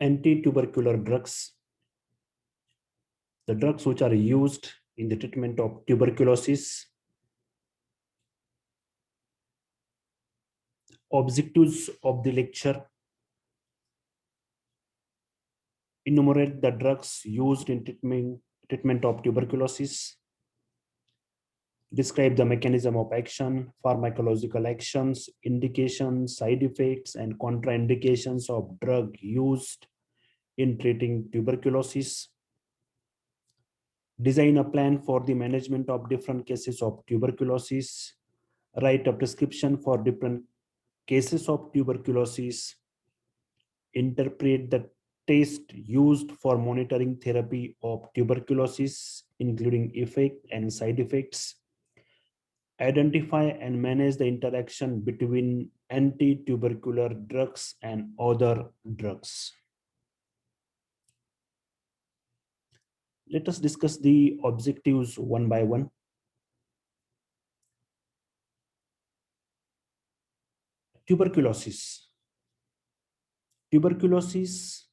Anti-tubercular drugs, the drugs which are used in the treatment of tuberculosis. Objectives of the lecture: enumerate the drugs used in treatment of tuberculosis, describe the mechanism of action, pharmacological actions, indications, side effects, and contraindications of drug used in treating tuberculosis, design a plan for the management of different cases of tuberculosis, write a prescription for different cases of tuberculosis, interpret the test used for monitoring therapy of tuberculosis, including effect and side effects, identify and manage the interaction between anti-tubercular drugs and other drugs. Let us discuss the objectives one by one. Tuberculosis. Tuberculosis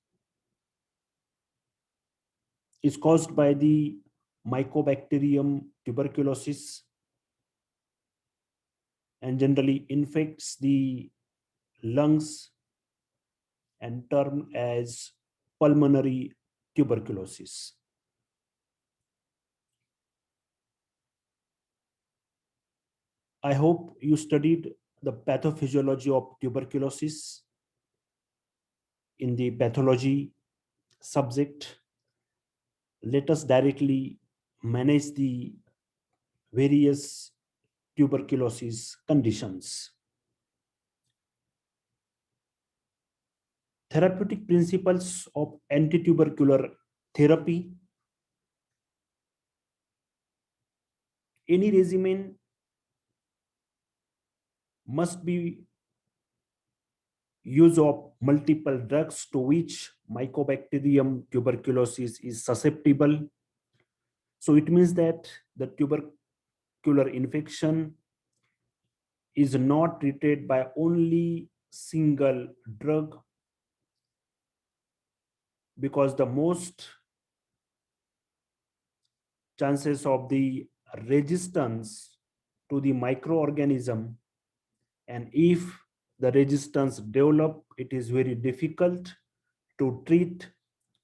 is caused by the Mycobacterium tuberculosis and generally infects the lungs and termed as pulmonary tuberculosis. I hope you studied the pathophysiology of tuberculosis in the pathology subject. Let us directly manage the various tuberculosis conditions. Therapeutic principles of anti-tubercular therapy. Any regimen must be use of multiple drugs to which Mycobacterium tuberculosis is susceptible. So it means that the tubercular infection is not treated by only single drug, because the most chances of the resistance to the microorganism, and if the resistance develop, it is very difficult to treat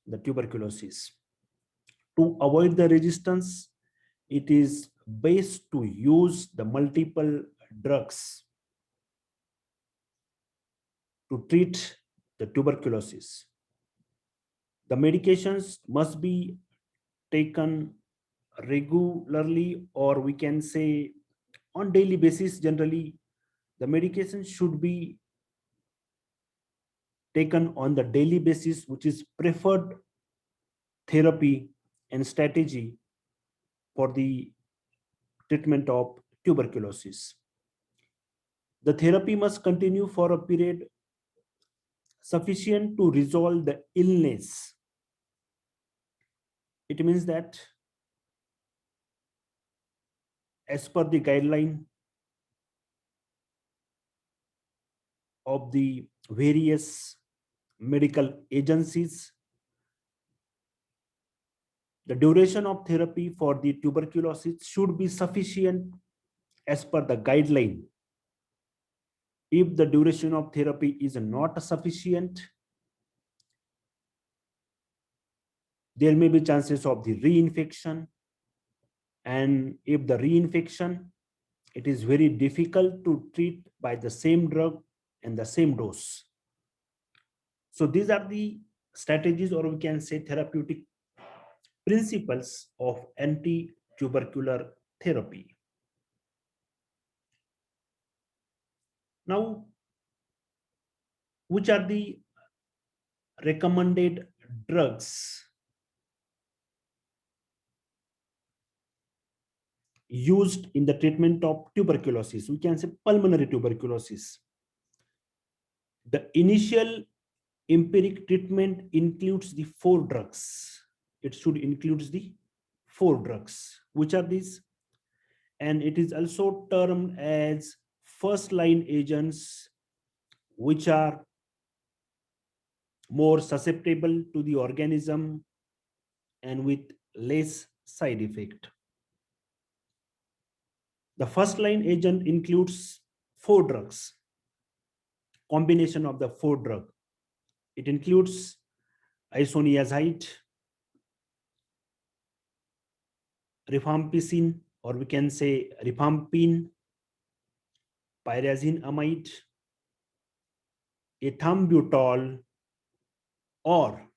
the tuberculosis. To avoid the resistance, it is best to use the multiple drugs to treat the tuberculosis. The medications must be taken regularly, or we can say on daily basis. Generally, the medication should be taken on the daily basis, which is preferred therapy and strategy for the treatment of tuberculosis. The therapy must continue for a period sufficient to resolve the illness. It means that as per the guideline of the various medical agencies, the duration of therapy for the tuberculosis should be sufficient as per the guideline. If the duration of therapy is not sufficient, there may be chances of the reinfection. And if the reinfection, it is very difficult to treat by the same drug and the same dose. So these are the strategies, or we can say therapeutic principles of anti-tubercular therapy. Now, which are the recommended drugs used in the treatment of tuberculosis? We can say pulmonary tuberculosis. The initial empiric treatment includes the 4 drugs. It should include the 4 drugs. Which are these? And it is also termed as first line agents, which are more susceptible to the organism, and with less side effect. The first line agent includes 4 drugs, combination of the 4 drug. It includes isoniazid, rifampicin, or we can say rifampin, pyrazinamide, ethambutol, or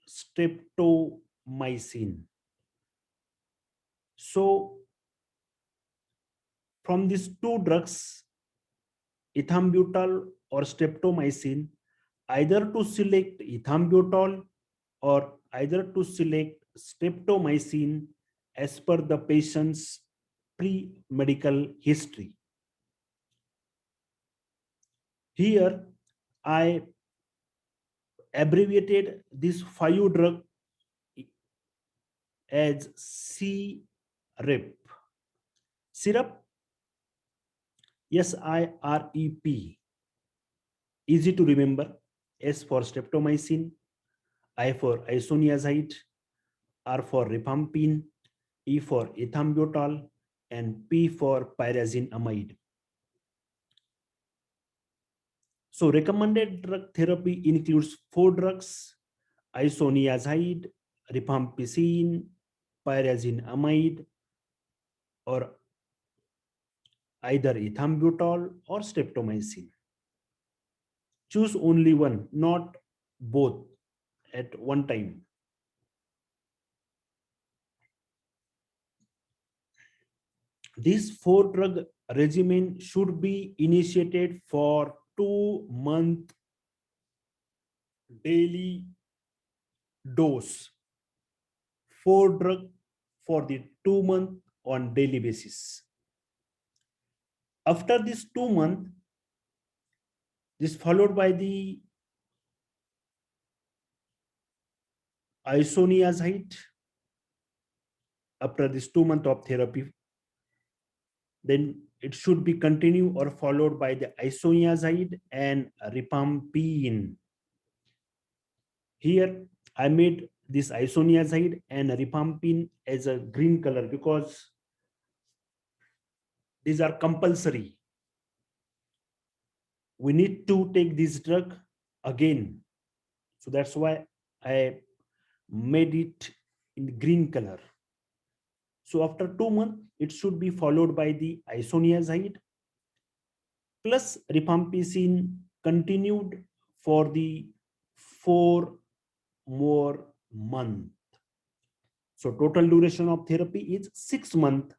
streptomycin. So from these 2 drugs, ethambutol or streptomycin, either to select ethambutol or either to select streptomycin as per the patient's pre-medical history. Here, I abbreviated this 5 drug as CREP. Syrup, SIREP. Easy to remember. S for streptomycin, I for isoniazid, R for rifampin, E for ethambutol, and P for pyrazinamide. So recommended drug therapy includes 4 drugs: isoniazid, rifampicin, pyrazinamide, or either ethambutol or streptomycin. Choose only one, not both at one time. This 4 drug regimen should be initiated for 2 month daily dose. 4 drug for the 2 month on daily basis. After this 2 month, this followed by the isoniazid. After this 2 month of therapy, then it should be continued or followed by the isoniazid and rifampin. Here I made this isoniazid and rifampin as a green color because these are compulsory. We need to take this drug again. So that's why I made it in green color. So after 2 months, it should be followed by the isoniazid plus rifampicin continued for the 4 more months. So total duration of therapy is 6 months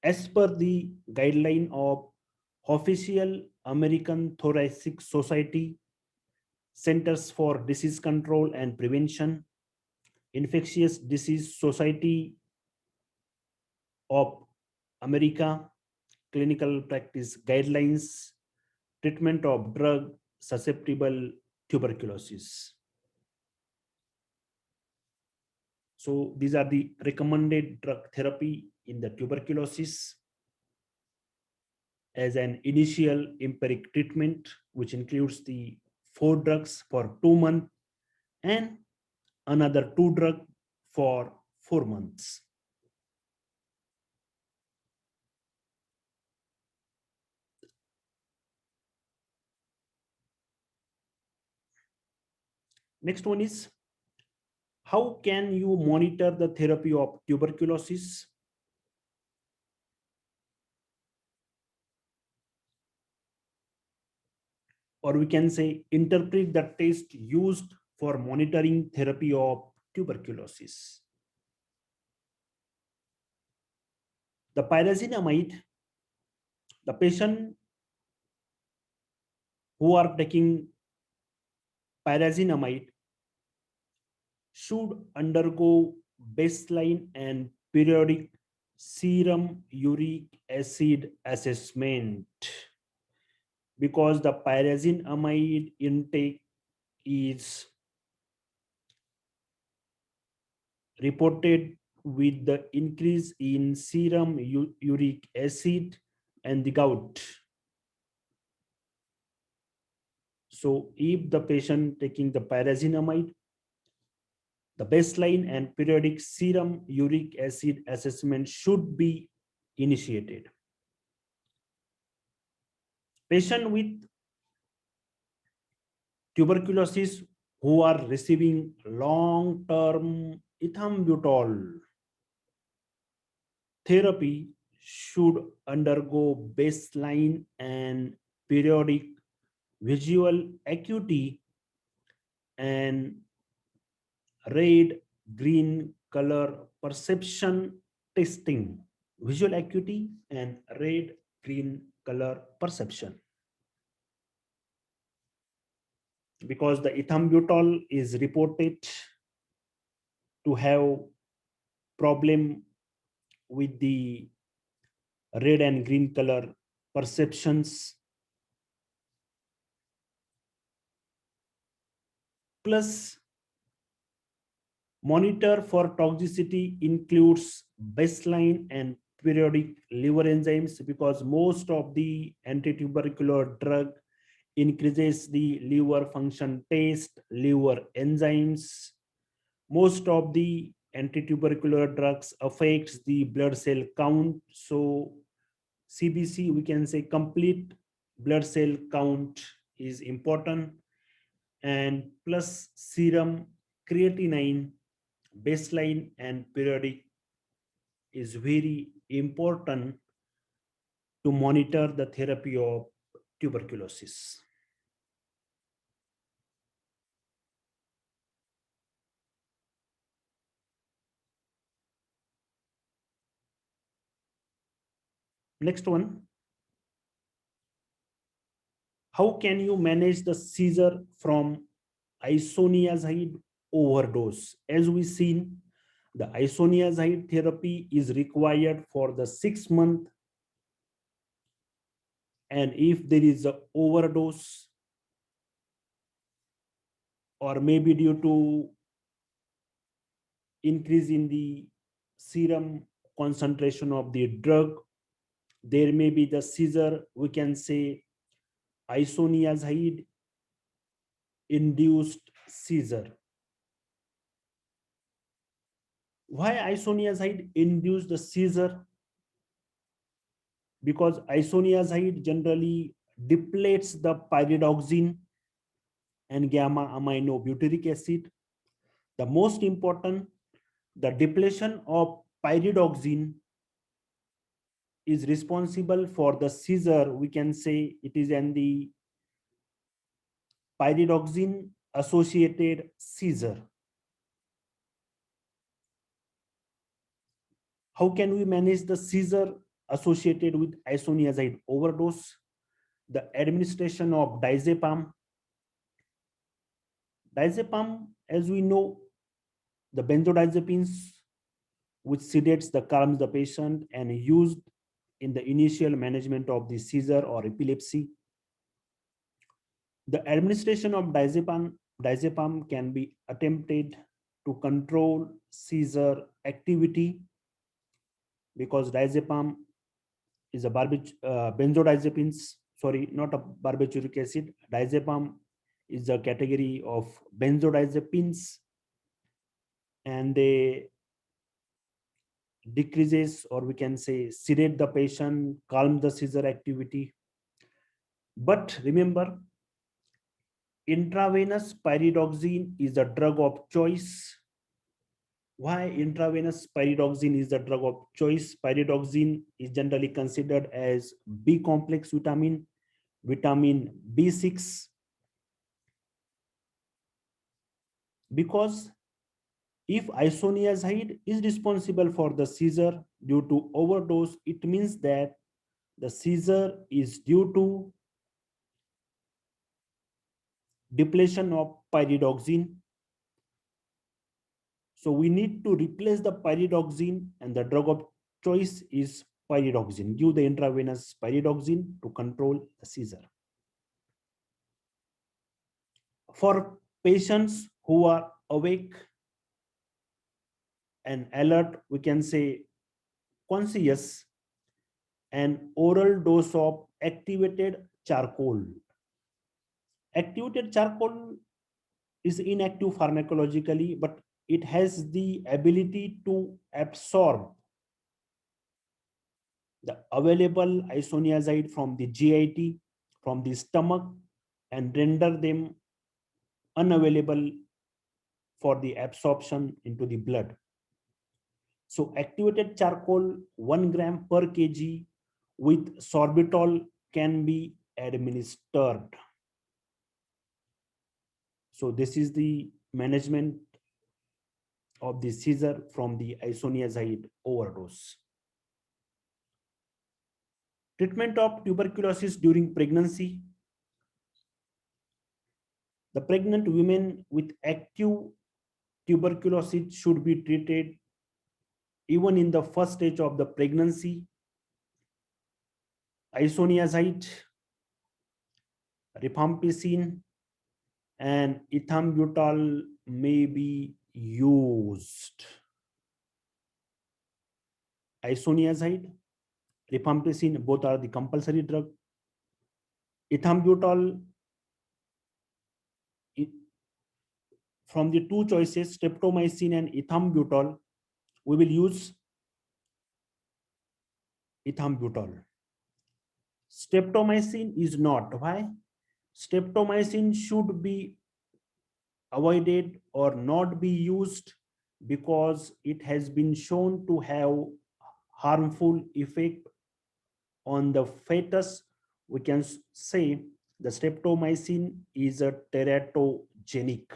as per the guideline of official American Thoracic Society, Centers for Disease Control and Prevention, Infectious Disease Society of America, Clinical Practice Guidelines, Treatment of Drug Susceptible Tuberculosis. So these are the recommended drug therapy in the tuberculosis as an initial empiric treatment, which includes the 4 drugs for 2 months and another 2 drugs for 4 months. Next one is, how can you monitor the therapy of tuberculosis? Or we can say interpret the test used for monitoring therapy of tuberculosis. The pyrazinamide, the patient who are taking pyrazinamide should undergo baseline and periodic serum uric acid assessment, because the pyrazinamide intake is reported with the increase in serum uric acid and the gout. So if the patient taking the pyrazinamide, the baseline and periodic serum uric acid assessment should be initiated. Patient with tuberculosis who are receiving long-term ethambutol therapy should undergo baseline and periodic visual acuity and red green color perception testing. Visual acuity and red green color perception, because the ethambutol is reported to have problem with the red and green color perceptions. Plus, monitor for toxicity includes baseline and periodic liver enzymes, because most of the anti-tubercular drug increases the liver function test, liver enzymes. Most of the anti-tubercular drugs affects the blood cell count. So CBC, we can say complete blood cell count is important. And plus serum creatinine baseline and periodic is very important to monitor the therapy of tuberculosis. Next one, how can you manage the seizure from isoniazid overdose? As we seen, the isoniazid therapy is required for the 6 month, and if there is a overdose or maybe due to increase in the serum concentration of the drug, there may be the seizure, we can say isoniazid induced seizure. Why isoniazid induced the seizure? Because isoniazid generally depletes the pyridoxine and gamma amino butyric acid. The most important, the depletion of pyridoxine is responsible for the seizure. We can say it is in the pyridoxine associated seizure. How can we manage the seizure associated with isoniazid overdose? The administration of diazepam. Diazepam, as we know, the benzodiazepines, which sedates the calms the patient and used in the initial management of the seizure or epilepsy. The administration of diazepam can be attempted to control seizure activity, because diazepam is a benzodiazepines, sorry, not a barbituric acid. Diazepam is a category of benzodiazepines, and they decreases, or we can say sedate the patient, calm the seizure activity. But remember, intravenous pyridoxine is the drug of choice. Why intravenous pyridoxine is the drug of choice? Pyridoxine is generally considered as B complex vitamin, vitamin B6, because if isoniazid is responsible for the seizure due to overdose, it means that the seizure is due to depletion of pyridoxine. So we need to replace the pyridoxine, and the drug of choice is pyridoxine. Give the intravenous pyridoxine to control the seizure. For patients who are awake and alert, we can say conscious, an oral dose of activated charcoal. Activated charcoal is inactive pharmacologically, but it has the ability to absorb the available isoniazide from the GIT, from the stomach, and render them unavailable for the absorption into the blood. So activated charcoal 1 gram per kg with sorbitol can be administered. So this is the management of the seizure from the isoniazide overdose. Treatment of tuberculosis during pregnancy. The pregnant women with active tuberculosis should be treated even in the first stage of the pregnancy. Isoniazide, rifampicin, and ethambutol may be used. Isoniazide, rifampicin, both are the compulsory drug. Ethambutol, from the two choices, streptomycin and ethambutol, we will use ethambutol. Streptomycin is not. Why? Streptomycin should be avoided or not be used because it has been shown to have harmful effect on the fetus. We can say the streptomycin is a teratogenic.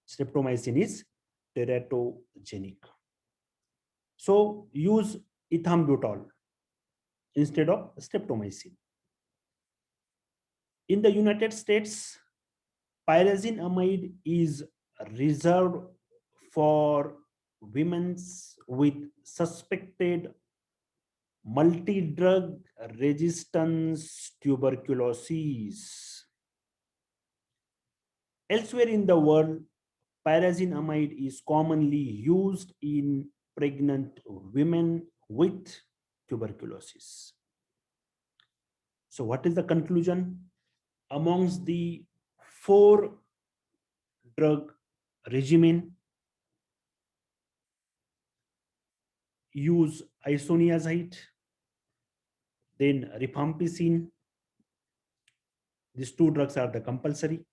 Streptomycin is teratogenic. So use ethambutol instead of streptomycin. In the United States, pyrazinamide is reserved for women with suspected multi-drug resistance tuberculosis. Elsewhere in the world, pyrazinamide is commonly used in pregnant women with tuberculosis. So what is the conclusion? Amongst the 4 drug regimen, use isoniazide, then rifampicin. These 2 drugs are the compulsory.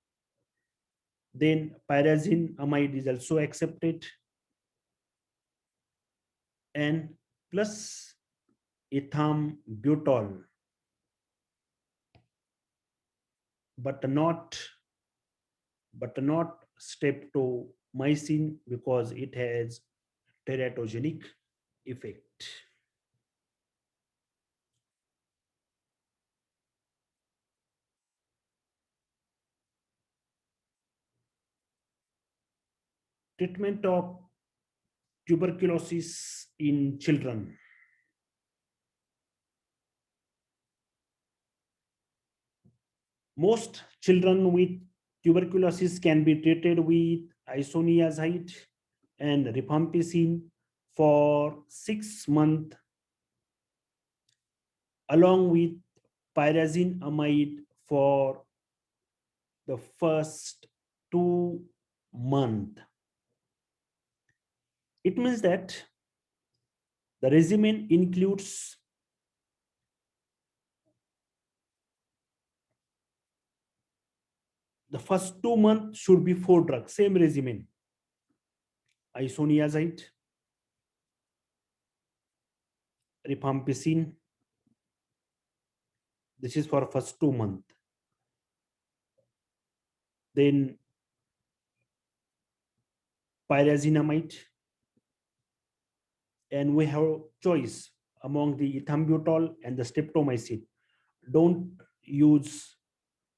Then pyrazinamide is also accepted, and plus ethambutol, but not streptomycin because it has teratogenic effect. Treatment of tuberculosis in children. Most children with tuberculosis can be treated with isoniazide and rifampicin for 6 months along with pyrazinamide for the first 2 months. It means that the regimen includes the first 2 months should be 4 drugs, same regimen. Isoniazide, rifampicin. This is for first 2 months. Then pyrazinamide, and we have choice among the ethambutol and the streptomycin. Don't use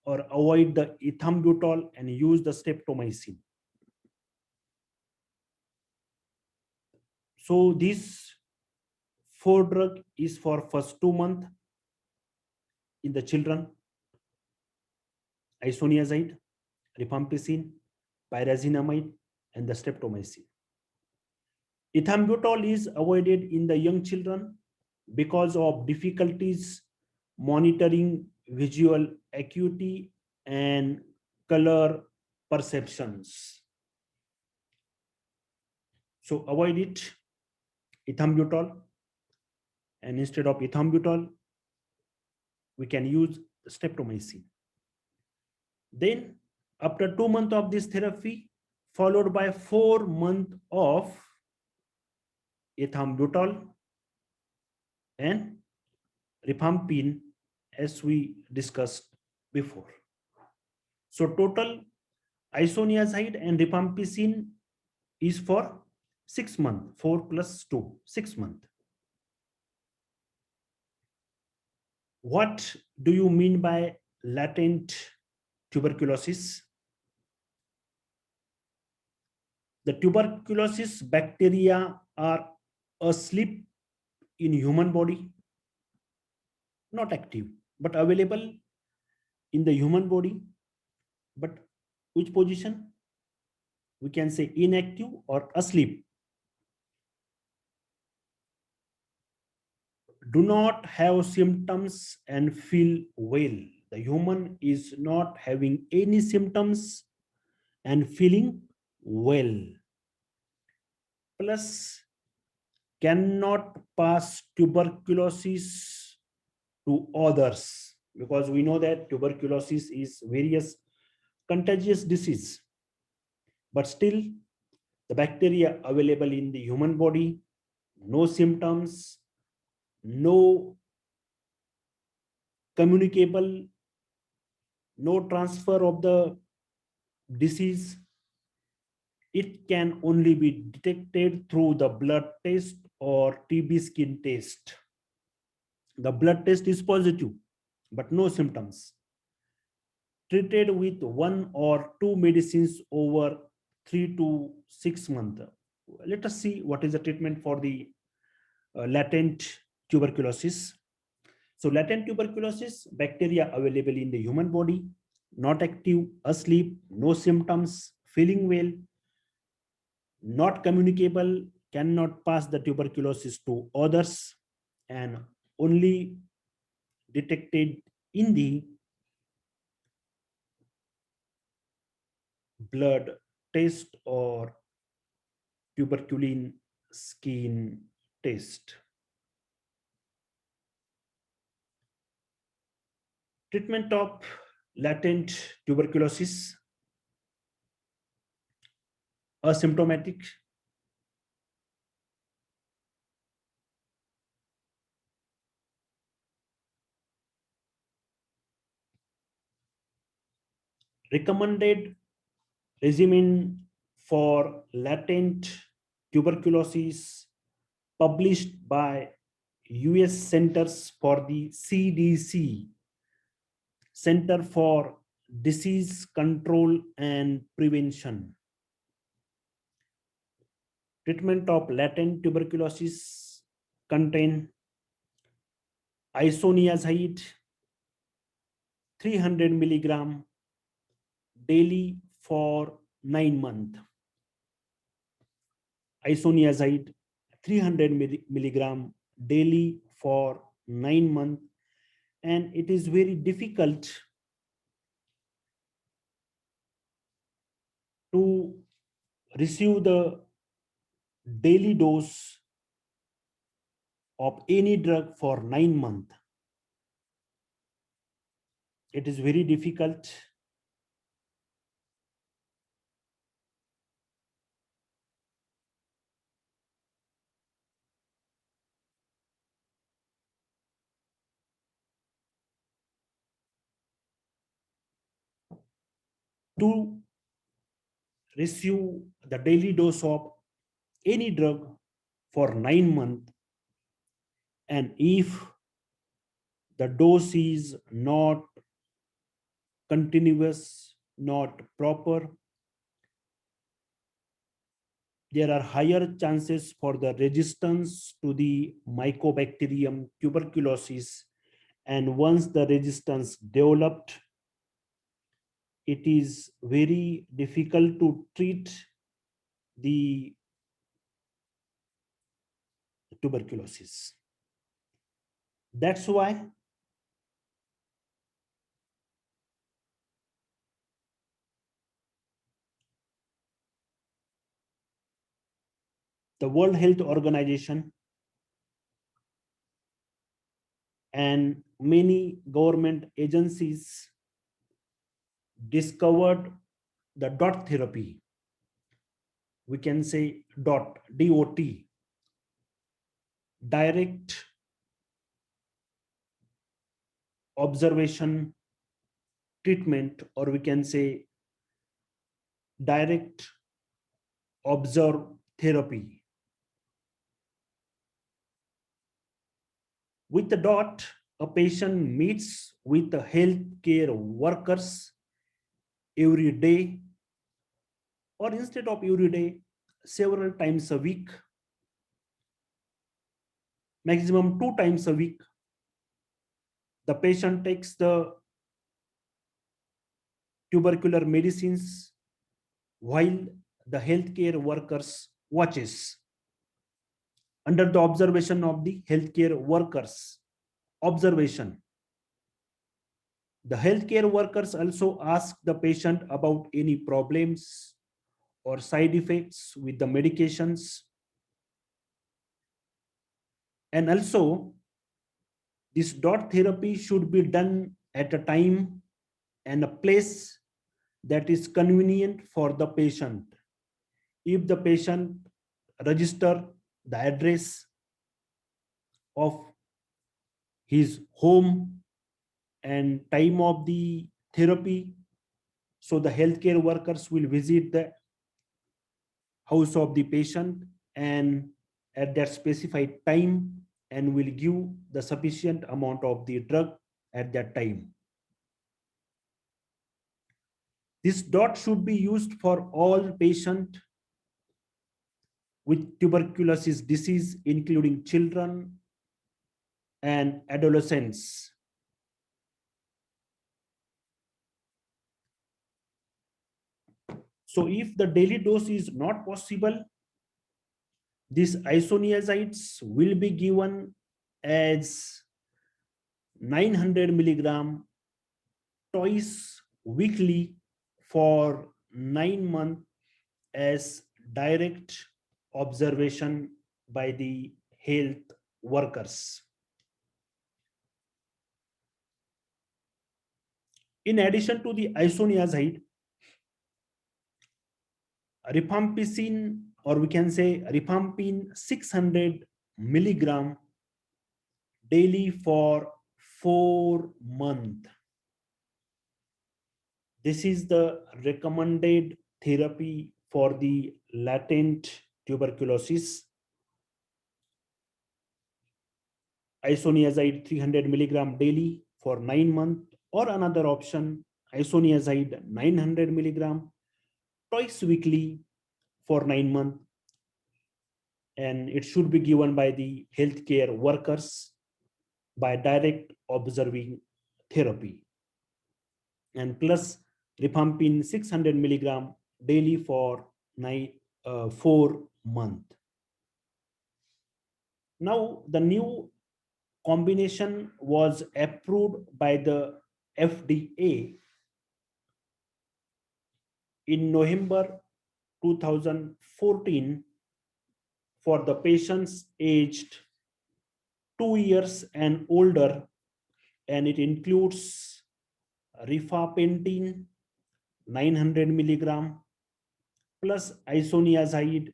or avoid the ethambutol and use the streptomycin. So this 4 drug is for first 2 months in the children: isoniazide, rifampicin, pyrazinamide, and the streptomycin. Ethambutol is avoided in the young children because of difficulties monitoring visual acuity and color perceptions. So avoid it, ethambutol, and instead of ethambutol, we can use streptomycin. Then after 2 months of this therapy, followed by 4 months of ethambutol and rifampin, as we discussed before. So total isoniazid and rifampicin is for 6 months, 4 plus 2, 6 months. What do you mean by latent tuberculosis? The tuberculosis bacteria are asleep in human body, not active, but available in the human body. But which position? We can say inactive or asleep. Do not have symptoms and feel well. The human is not having any symptoms and feeling well. Plus, cannot pass tuberculosis to others, because we know that tuberculosis is various contagious disease, but still the bacteria available in the human body, no symptoms, no communicable, no transfer of the disease. It can only be detected through the blood test or TB skin test. The blood test is positive, but no symptoms. Treated with 1 or 2 medicines over 3 to 6 months. Let us see what is the treatment for the latent tuberculosis. So latent tuberculosis, bacteria available in the human body, not active, asleep, no symptoms, feeling well, not communicable, cannot pass the tuberculosis to others, and only detected in the blood test or tuberculin skin test. Treatment of latent tuberculosis: asymptomatic, recommended regimen for latent tuberculosis published by US Centers for the CDC, Center for Disease Control and Prevention. Treatment of latent tuberculosis contain isoniazid 300 milligram daily for 9 months. Isoniazid 300 milligram daily for 9 months, and it is very difficult to receive the daily dose of any drug for 9 months. It is very difficult. To receive the daily dose of any drug for 9 months, and if the dose is not continuous, not proper, there are higher chances for the resistance to the Mycobacterium tuberculosis, and once the resistance developed, it is very difficult to treat the tuberculosis. That's why the World Health Organization and many government agencies discovered the dot therapy. We can say DOT, D-O-T, direct observation treatment, or we can say direct observe therapy. With the DOT, a patient meets with the healthcare workers every day, or instead of every day, several times a week, maximum 2 times a week. The patient takes the tubercular medicines while the healthcare workers watches under the observation of the healthcare workers. Observation. The healthcare workers also ask the patient about any problems or side effects with the medications. And also, this DOT therapy should be done at a time and a place that is convenient for the patient. If the patient register the address of his home and time of the therapy, so the healthcare workers will visit the house of the patient and at that specified time and will give the sufficient amount of the drug at that time. This DOT should be used for all patients with tuberculosis disease, including children and adolescents. So if the daily dose is not possible, these isoniazides will be given as 900 milligram twice weekly for 9 months as direct observation by the health workers. In addition to the isoniazide, rifampicin, or we can say rifampin 600 milligram daily for 4 months. This is the recommended therapy for the latent tuberculosis. Isoniazide 300 milligram daily for 9 months, or another option, isoniazide 900 milligram twice weekly for 9 months. And it should be given by the healthcare workers by direct observing therapy. And plus rifampin 600 milligram daily for 4 months. Now the new combination was approved by the FDA in November 2014 for the patients aged 2 years and older, and it includes rifampicin 900 milligram plus isoniazide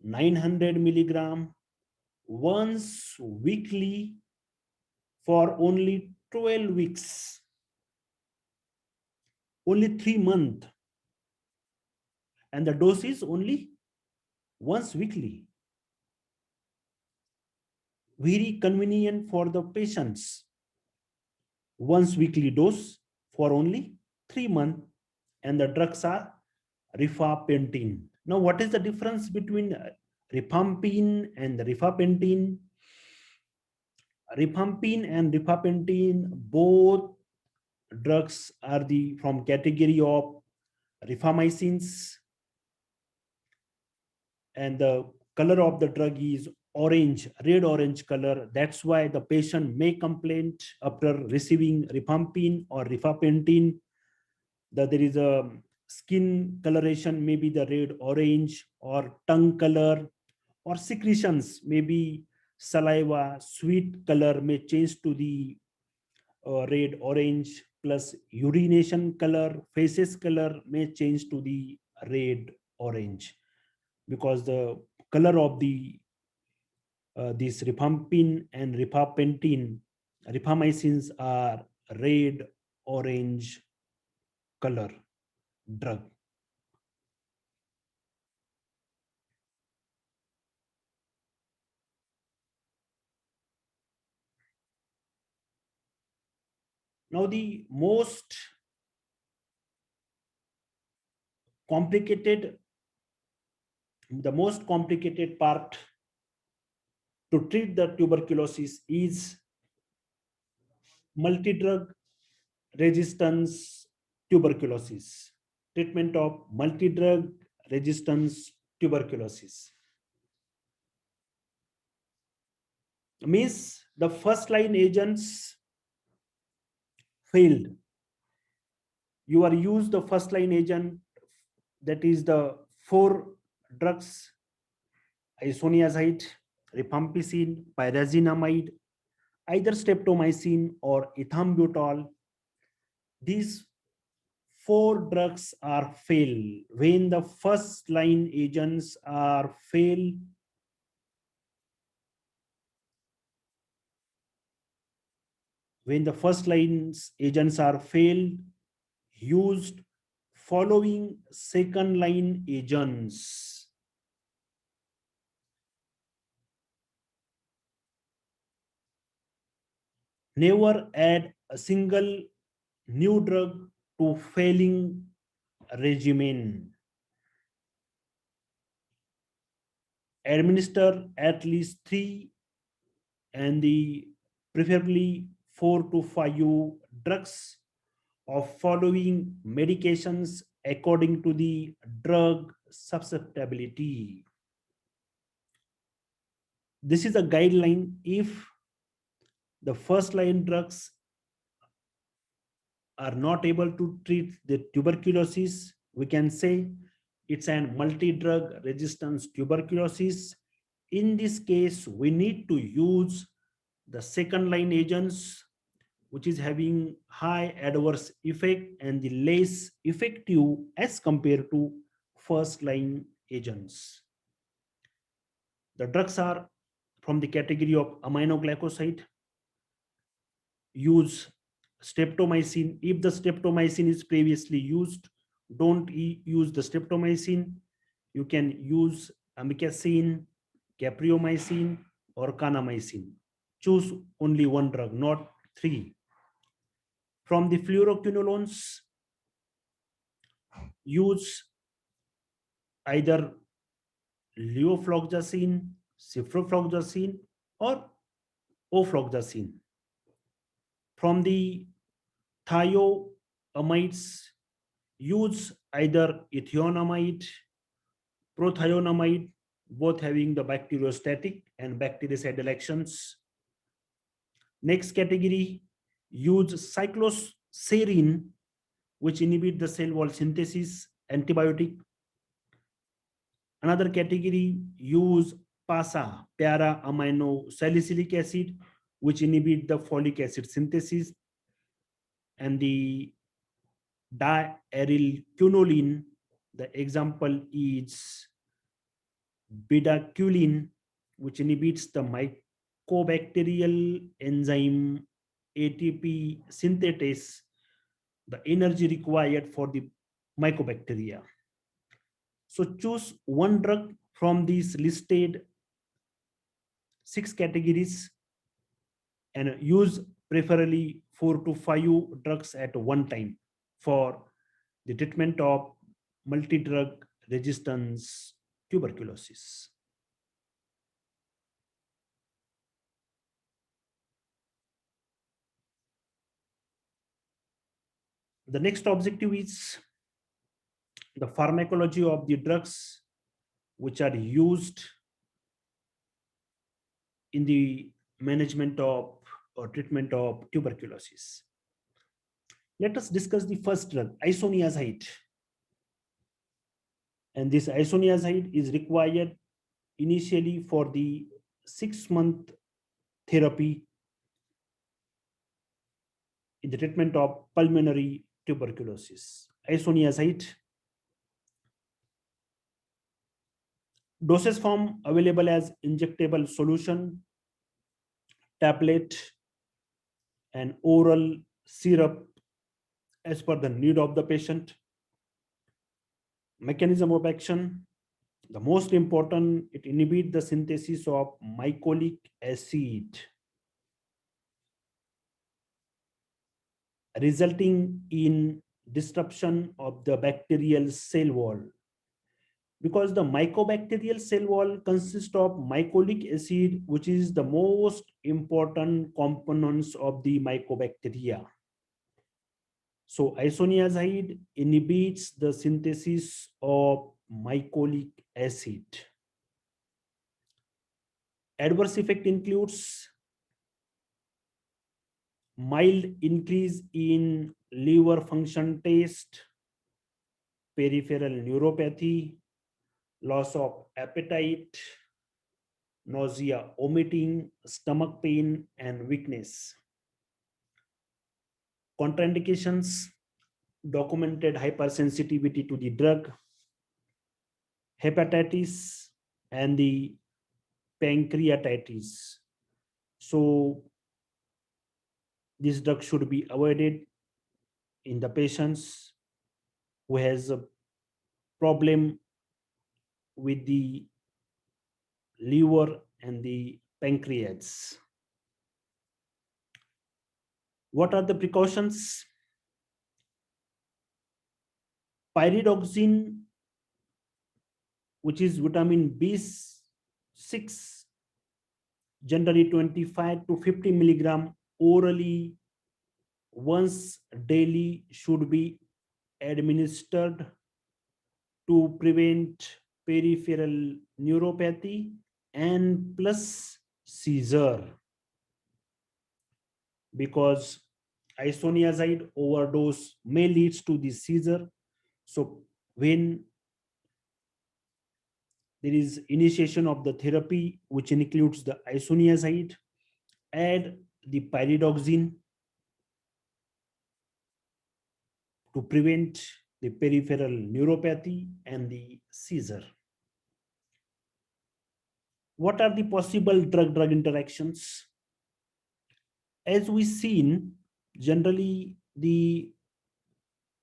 900 milligram once weekly for only 12 weeks, only 3 months, and the dose is only once weekly. Very convenient for the patients. Once weekly dose for only 3 months, and the drugs are rifampicin. Now, what is the difference between rifampicin and rifampicin? Rifampicin and rifampicin, both drugs are from category of rifamycins, and the color of the drug is orange, red orange color. That's why the patient may complain after receiving rifampicin or rifampicin that there is a skin coloration, maybe the red orange, or tongue color, or secretions, maybe saliva, sweet color may change to the red, orange, plus urination color, faces color may change to the red, orange, because the color of the this rifampin and rifamycins are red, orange color drug. Now complicated, the most complicated part to treat the tuberculosis is multi-drug resistance tuberculosis. Treatment of multi-drug resistance tuberculosis means the first line agents failed. You are used the first line agent, that is the four drugs: isoniazid, rifampicin, pyrazinamide, either streptomycin or ethambutol. These four drugs are fail. When the first line agents are fail, when the first lines agents are failed, used following second line agents. Never add a single new drug to failing regimen. Administer at least 3 and the preferably 4 to 5 drugs of following medications according to the drug susceptibility. This is a guideline. If the first line drugs are not able to treat the tuberculosis, we can say it's an multi-drug resistance tuberculosis. In this case, we need to use the second line agents, which is having high adverse effect and the less effective as compared to first line agents. The drugs are from the category of aminoglycoside. Use streptomycin. If the streptomycin is previously used, don't use the streptomycin. You can use amikacin, capreomycin, or kanamycin. Choose only one drug, not 3. From the fluoroquinolones, use either levofloxacin, ciprofloxacin, or ofloxacin. From the thioamides, use either ethionamide, prothionamide, both having the bacteriostatic and bactericidal actions. Next category, use cycloserine, which inhibit the cell wall synthesis, antibiotic. Another category, use PASA, para amino salicylic acid, which inhibit the folic acid synthesis. And the diarylquinoline, the example is bedaquiline, which inhibits the mycobacterial enzyme ATP synthetase, the energy required for the mycobacteria. So choose one drug from these listed 6 categories and use preferably 4 to 5 drugs at one time for the treatment of multi-drug resistance tuberculosis. The next objective is the pharmacology of the drugs which are used in the management of or treatment of tuberculosis. Let us discuss the first drug, isoniazid. And this isoniazid is required initially for the 6-month therapy in the treatment of pulmonary tuberculosis. Isoniazid. Dosage form available as injectable solution, tablet, and oral syrup as per the need of the patient. Mechanism of action. The most important, it inhibits the synthesis of mycolic acid, resulting in disruption of the bacterial cell wall. Because the mycobacterial cell wall consists of mycolic acid, which is the most important components of the mycobacteria. So isoniazid inhibits the synthesis of mycolic acid. Adverse effect includes mild increase in liver function test, peripheral neuropathy, loss of appetite, nausea, vomiting, stomach pain, and weakness. Contraindications, documented hypersensitivity to the drug, hepatitis, and the pancreatitis. So this drug should be avoided in the patients who has a problem with the liver and the pancreas. What are the precautions? Pyridoxine, which is vitamin B6, generally 25 to 50 milligram orally once daily should be administered to prevent peripheral neuropathy and plus seizure, because isoniazid overdose may lead to the seizure. So when there is initiation of the therapy, which includes the isoniazid, add the pyridoxine to prevent the peripheral neuropathy and the seizure. What are the possible drug-drug interactions? As we seen, generally the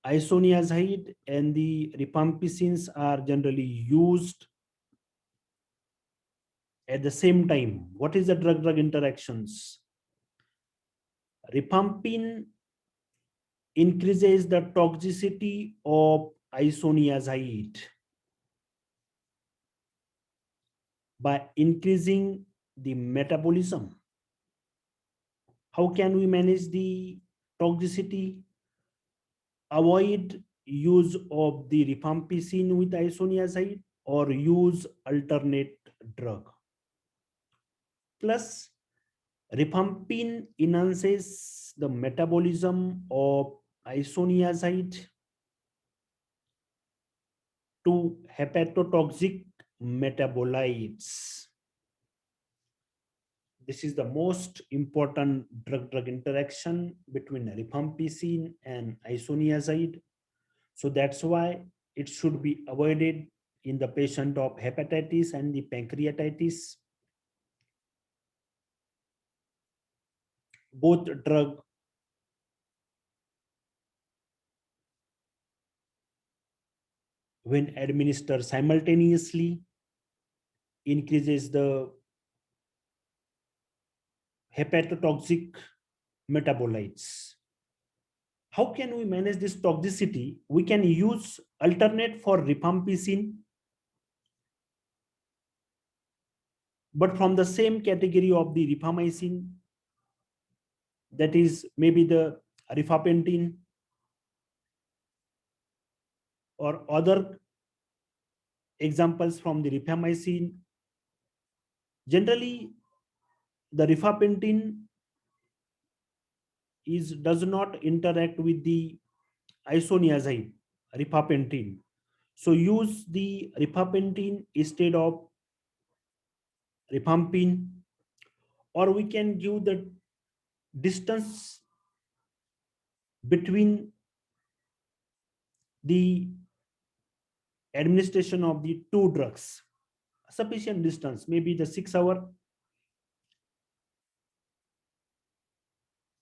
isoniazid and the rifampicins are generally used at the same time. What is the drug-drug interactions? Rifampin increases the toxicity of isoniazid by increasing the metabolism. How can we manage the toxicity? Avoid use of the rifampicin with isoniazid or use alternate drug. Plus, rifampin enhances the metabolism of isoniazid to hepatotoxic metabolites. This is the most important drug-drug interaction between rifampicin and isoniazid. So that's why it should be avoided in the patient of hepatitis and the pancreatitis. Both drug when administered simultaneously increases the hepatotoxic metabolites. How can we manage this toxicity? We can use alternate for rifampicin, but from the same category of the rifamycin, that is maybe the rifampicin or other examples from the rifamycin. Generally, the rifampicin does not interact with the isoniazid rifampicin. So use the rifampicin instead of rifampin, or we can give the distance between the administration of the two drugs, sufficient distance, maybe the 6 hour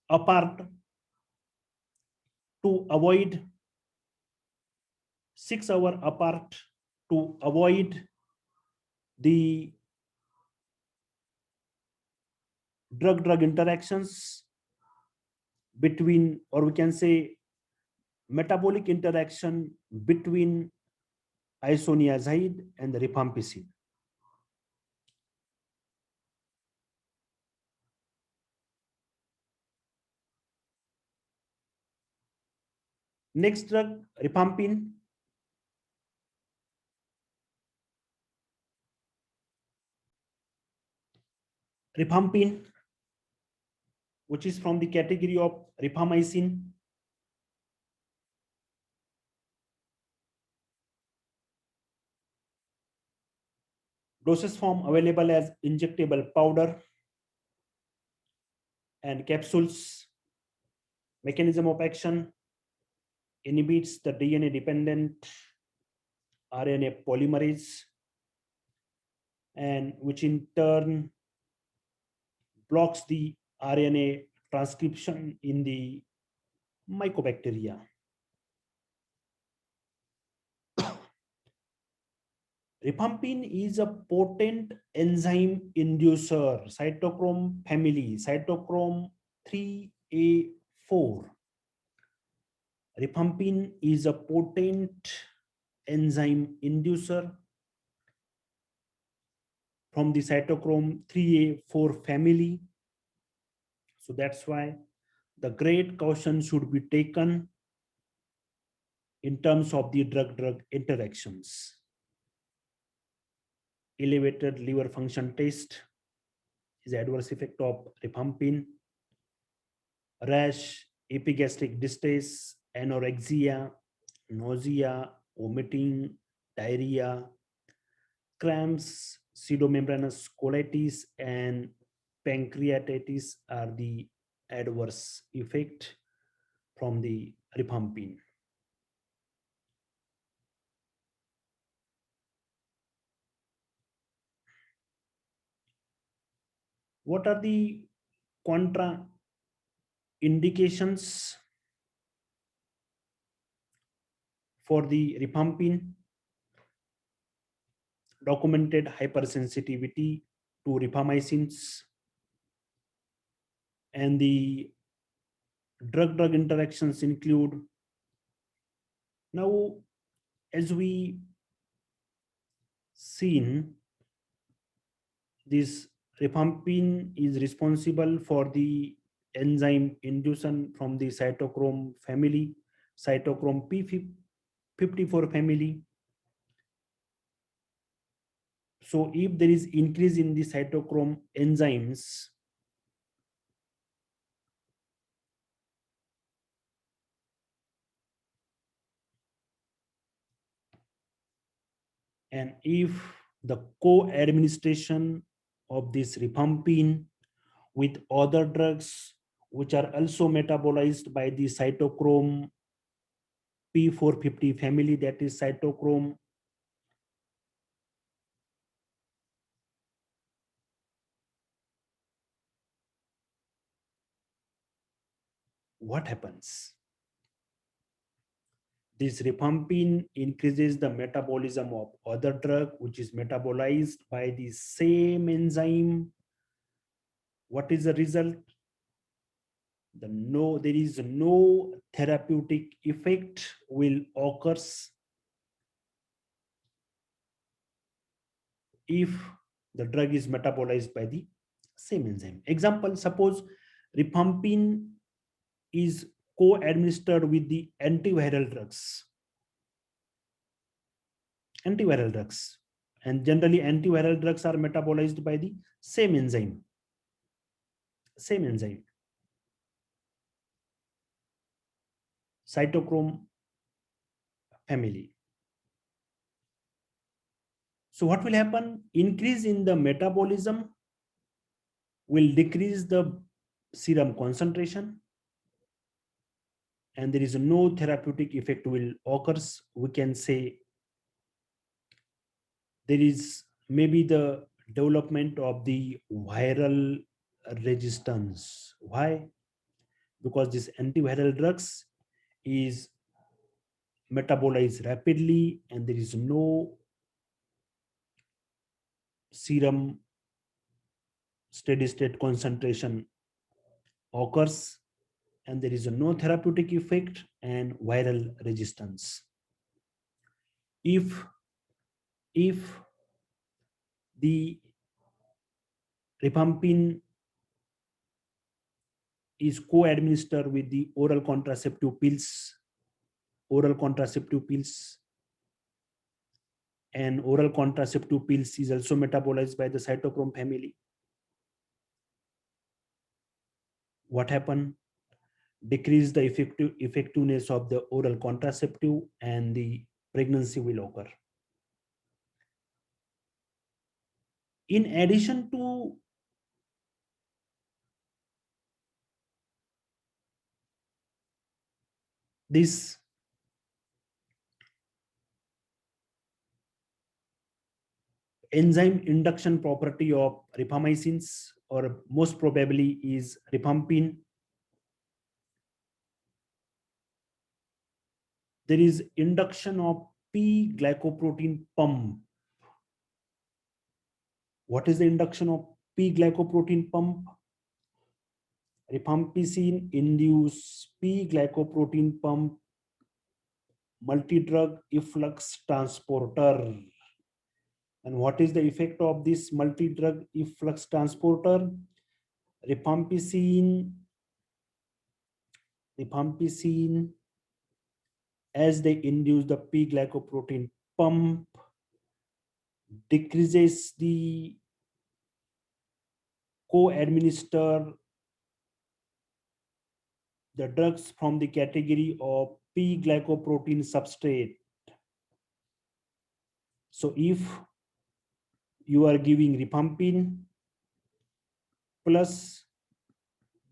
apart, to avoid 6 hour apart, to avoid the drug interactions between, or we can say metabolic interaction between isoniazid and the rifampicin. Next drug, rifampin. Rifampin, which is from the category of rifamycin. Dosage form available as injectable powder and capsules. Mechanism of action: inhibits the DNA dependent RNA polymerase, and which in turn blocks the RNA transcription in the mycobacteria. Rifampin is a potent enzyme inducer, cytochrome family, cytochrome 3A4. Rifampin is a potent enzyme inducer from the cytochrome 3A4 family. So that's why the great caution should be taken in terms of the drug-drug interactions. Elevated liver function test is adverse effect of rifampin. Rash, epigastric distress, anorexia, nausea, vomiting, diarrhea, cramps, pseudomembranous colitis, and pancreatitis are the adverse effect from the rifampin. What are the contra indications for the rifampin? Documented hypersensitivity to rifamycins, and the drug-drug interactions include, now as we seen, this rifampin is responsible for the enzyme induction from the cytochrome family, cytochrome P54 family. So if there is increase in the cytochrome enzymes, and if the co-administration of this rifampin with other drugs which are also metabolized by the cytochrome P450 family, that is cytochrome what happens? This rifampin increases the metabolism of other drug which is metabolized by the same enzyme. What is the result? There is no therapeutic effect will occurs if the drug is metabolized by the same enzyme. Example, suppose rifampin is co-administered with the antiviral drugs. And generally antiviral drugs are metabolized by the same enzyme. Cytochrome family. So what will happen? Increase in the metabolism will decrease the serum concentration, and there is no therapeutic effect will occurs. We can say there is maybe the development of the viral resistance. Why? Because this antiviral drugs is metabolized rapidly and there is no serum steady state concentration occurs, and there is no therapeutic effect and viral resistance. If the rifampin is co-administered with the oral contraceptive pills, and oral contraceptive pills is also metabolized by the cytochrome family. What happen? Decrease the effectiveness of the oral contraceptive and the pregnancy will occur. In addition to this, enzyme induction property of rifamycins, or most probably is rifampin, there is induction of P-glycoprotein pump. What is the induction of P-glycoprotein pump? Rifampicin induce P-glycoprotein pump multi-drug efflux transporter. And what is the effect of this multi-drug efflux transporter? Rifampicin, as they induce the P-glycoprotein pump, decreases the co-administer the drugs from the category of P-glycoprotein substrate. So if you are giving rifampin plus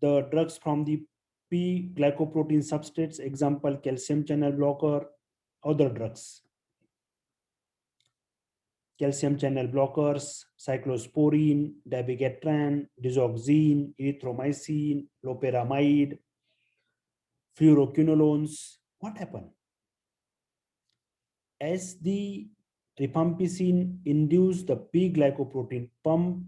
the drugs from the P-glycoprotein substrates, example calcium channel blocker, other drugs, calcium channel blockers, cyclosporine, dabigatran, digoxin, erythromycin, loperamide, fluoroquinolones. What happened? As the rifampicin induce the P-glycoprotein pump,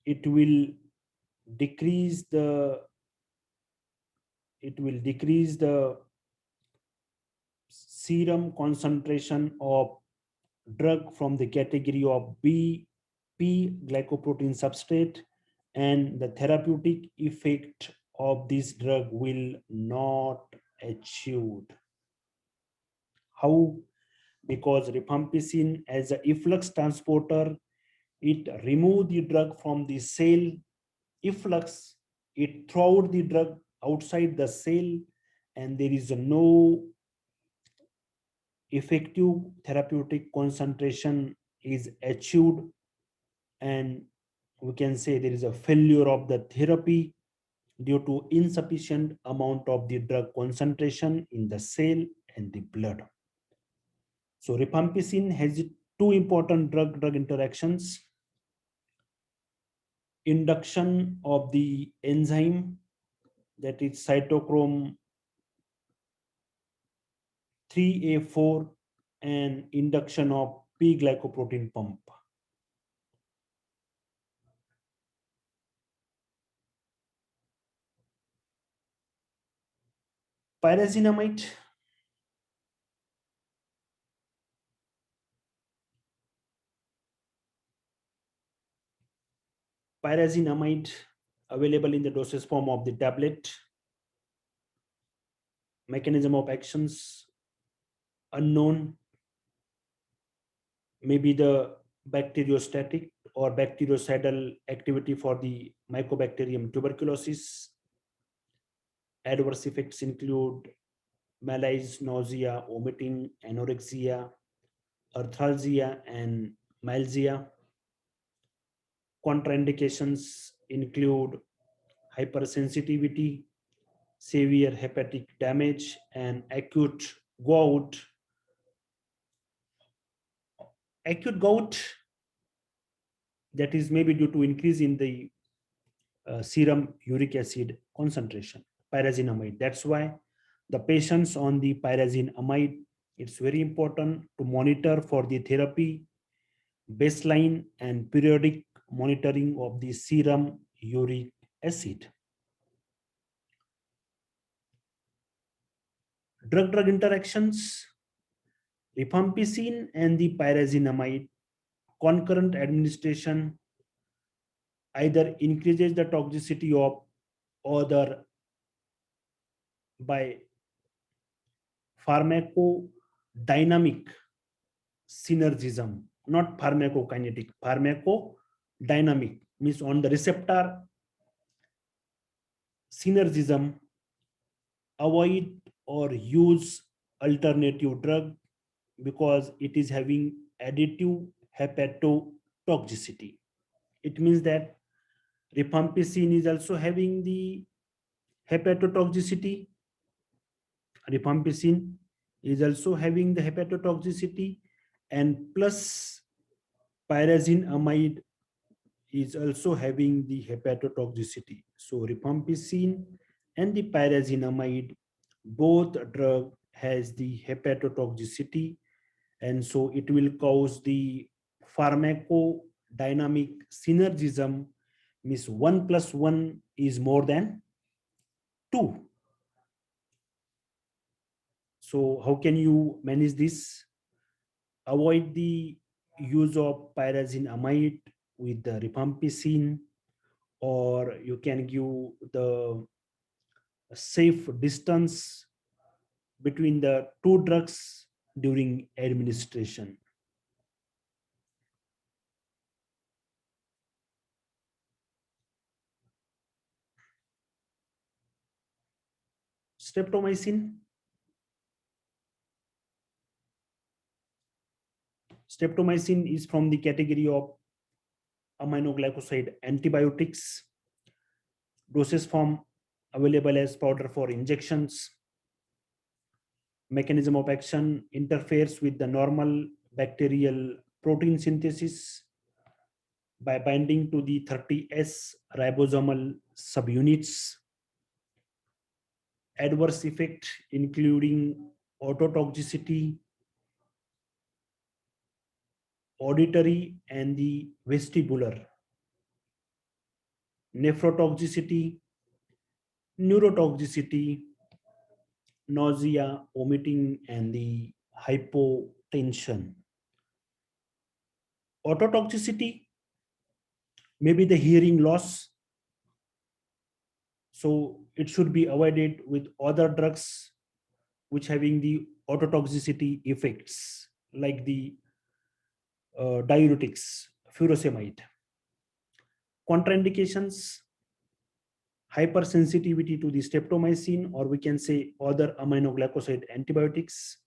it will decrease the serum concentration of drug from the category of P-glycoprotein substrate, and the therapeutic effect of this drug will not achieved. How? Because rifampicin as a efflux transporter, it remove the drug from the cell. Efflux, it throw out the drug outside the cell, and there is no effective therapeutic concentration is achieved, and we can say there is a failure of the therapy due to insufficient amount of the drug concentration in the cell and the blood. So rifampicin has two important drug-drug interactions: induction of the enzyme, that is cytochrome 3A4, and induction of P-glycoprotein pump. Pyrazinamide, available in the dosage form of the tablet. Mechanism of actions unknown, maybe the bacteriostatic or bactericidal activity for the Mycobacterium tuberculosis. Adverse effects include malaise, nausea, vomiting, anorexia, arthralgia, and myalgia. Contraindications include hypersensitivity, severe hepatic damage, and acute gout. Acute gout, that is maybe due to increase in the serum uric acid concentration, pyrazinamide. That's why the patients on the pyrazinamide, it's very important to monitor for the therapy, baseline and periodic monitoring of the serum uric acid. Drug-drug interactions, rifampicin and the pyrazinamide concurrent administration either increases the toxicity of other by pharmacodynamic synergism, not pharmacokinetic. Pharmacodynamic means on the receptor synergism, avoid or use alternative drug because it is having additive hepatotoxicity. It means that rifampicin is also having the hepatotoxicity. Rifampicin is also having the hepatotoxicity, and plus pyrazinamide is also having the hepatotoxicity. So rifampicin and the pyrazinamide, both drug has the hepatotoxicity, and so it will cause the pharmacodynamic synergism, means 1 plus 1 is more than 2. So how can you manage this? Avoid the use of pyrazinamide with the rifampicin, or you can give the safe distance between the two drugs during administration. Streptomycin. Streptomycin is from the category of aminoglycoside antibiotics. Dosage form available as powder for injections. Mechanism of action interferes with the normal bacterial protein synthesis by binding to the 30S ribosomal subunits. Adverse effect including ototoxicity, auditory and the vestibular, nephrotoxicity, neurotoxicity, nausea, vomiting, and the hypotension. Ototoxicity may be the hearing loss, so it should be avoided with other drugs which having the ototoxicity effects, like the diuretics, furosemide. Contraindications: hypersensitivity to the streptomycin, or we can say other aminoglycoside antibiotics,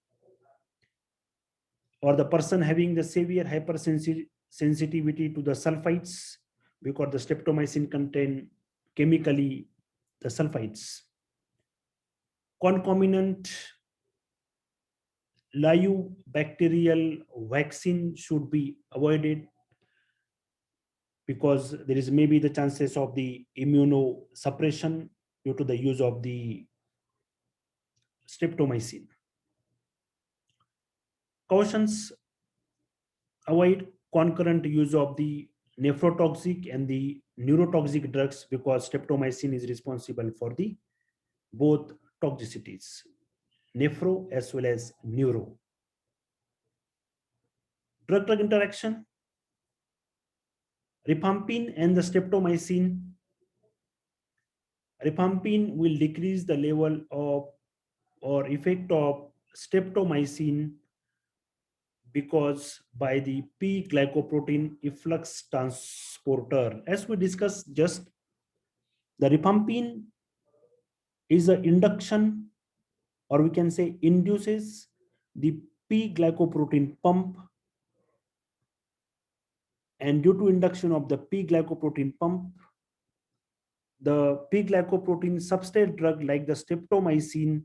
or the person having the severe hypersensitivity to the sulfites, because the streptomycin contain chemically the sulfites. Concomitant live bacterial vaccine should be avoided because there is maybe the chances of the immunosuppression due to the use of the streptomycin. Cautions: avoid concurrent use of the nephrotoxic and the neurotoxic drugs because streptomycin is responsible for the both toxicities, nephro as well as neuro. Drug-drug interaction: rifampin and the streptomycin. Rifampin will decrease the level of or effect of streptomycin because by the P-glycoprotein efflux transporter. As we discussed just, the rifampin is an induction or we can say induces the P-glycoprotein pump, and due to induction of the P-glycoprotein pump, the P-glycoprotein substrate drug like the streptomycin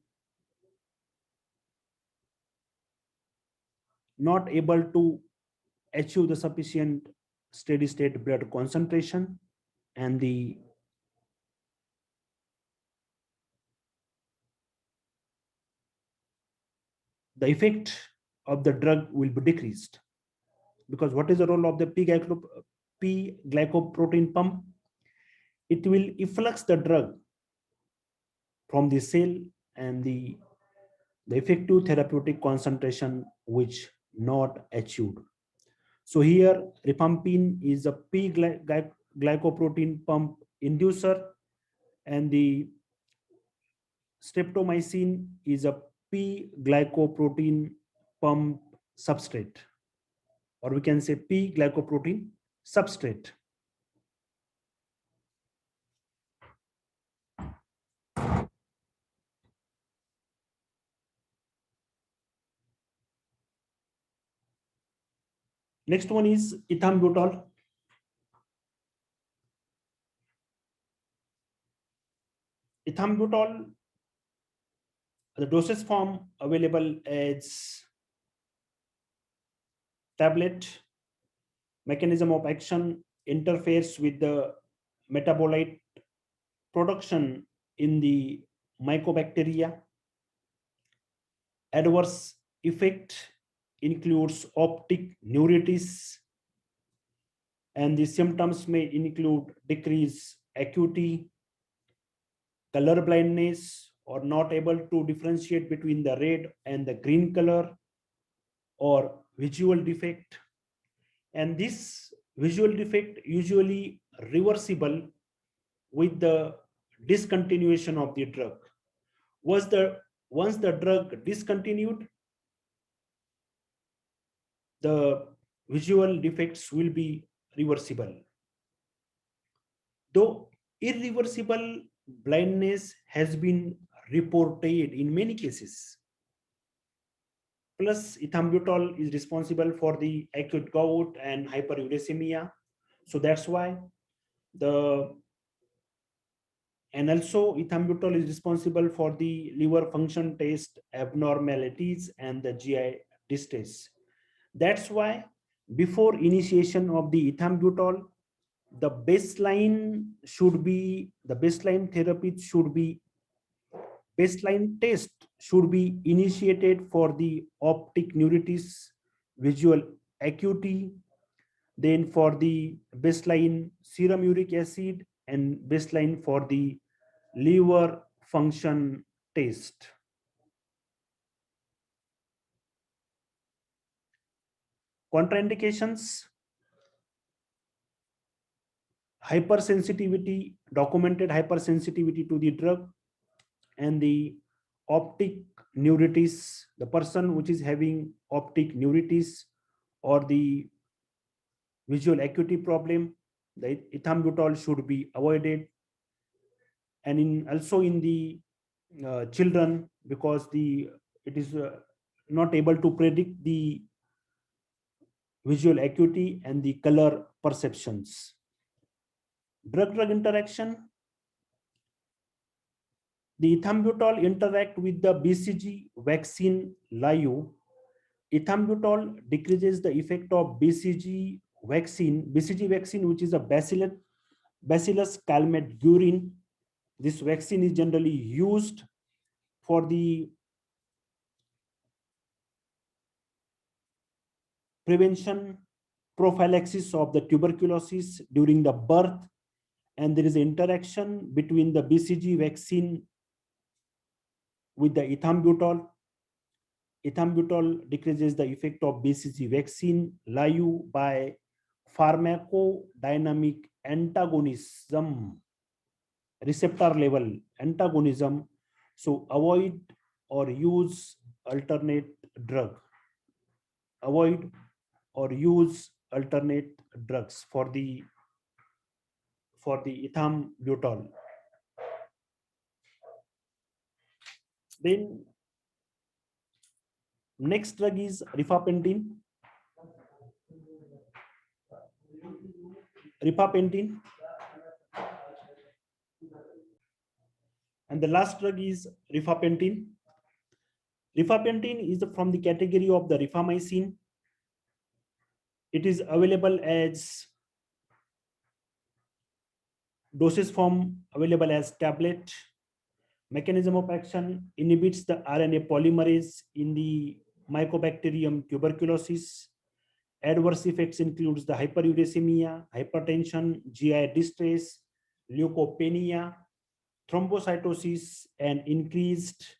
not able to achieve the sufficient steady state blood concentration, and the effect of the drug will be decreased. Because what is the role of the P-glycoprotein pump? It will efflux the drug from the cell, and the effective therapeutic concentration which not achieved. So here rifampin is a P-glycoprotein pump inducer, and the streptomycin is a P-glycoprotein pump substrate, or we can say P-glycoprotein substrate. Next one is ethambutol. Ethambutol, the dosage form available as tablet. Mechanism of action interferes with the metabolite production in the mycobacteria. Adverse effect includes optic neuritis, and the symptoms may include decreased acuity, color blindness, or not able to differentiate between the red and the green color, or visual defect. And this visual defect usually reversible with the discontinuation of the drug. Once the drug discontinued, the visual defects will be reversible. Though irreversible blindness has been reported in many cases. Plus, ethambutol is responsible for the acute gout and hyperuricemia. So that's why the and also ethambutol is responsible for the liver function test abnormalities and the GI distress. That's why before initiation of the ethambutol, the baseline test should be initiated for the optic neuritis, visual acuity, then for the baseline serum uric acid, and baseline for the liver function test. Contraindications: hypersensitivity, documented hypersensitivity to the drug, and the optic neuritis. The person which is having optic neuritis or the visual acuity problem, the ethambutol should be avoided. And also in the children, because it is not able to predict the visual acuity and the color perceptions. Drug-drug interaction: the ethambutol interact with the BCG vaccine LIU. Ethambutol decreases the effect of BCG vaccine, which is a Bacillus calmette-guerin. This vaccine is generally used for the prevention prophylaxis of the tuberculosis during the birth, and there is an interaction between the BCG vaccine with the ethambutol. Ethambutol decreases the effect of BCG vaccine LIU by pharmacodynamic antagonism, receptor level antagonism. So avoid or use alternate drug. Avoid or use alternate drugs for the ethambutol. Then Next drug is rifampicin. Rifampicin. And the last drug is rifampicin. Rifampicin is from the category of the rifamycin. It is available as dosage form, available as tablet. Mechanism of action: inhibits the RNA polymerase in the Mycobacterium tuberculosis. Adverse effects includes the hyperuricemia, hypertension, GI distress, leukopenia, thrombocytosis, and increased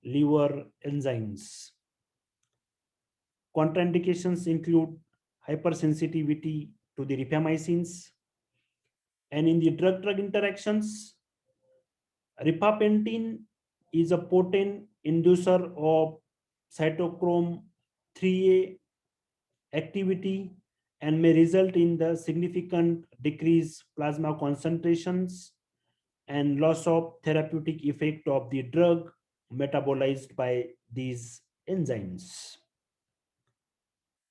liver enzymes. Contraindications include hypersensitivity to the rifamycins. And in the drug-drug interactions, rifampicin is a potent inducer of cytochrome 3A activity and may result in the significant decreased plasma concentrations and loss of therapeutic effect of the drug metabolized by these enzymes.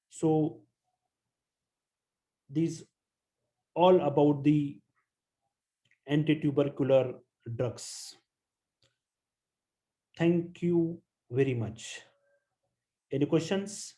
So these all about the antitubercular drugs. Thank you very much. Any questions?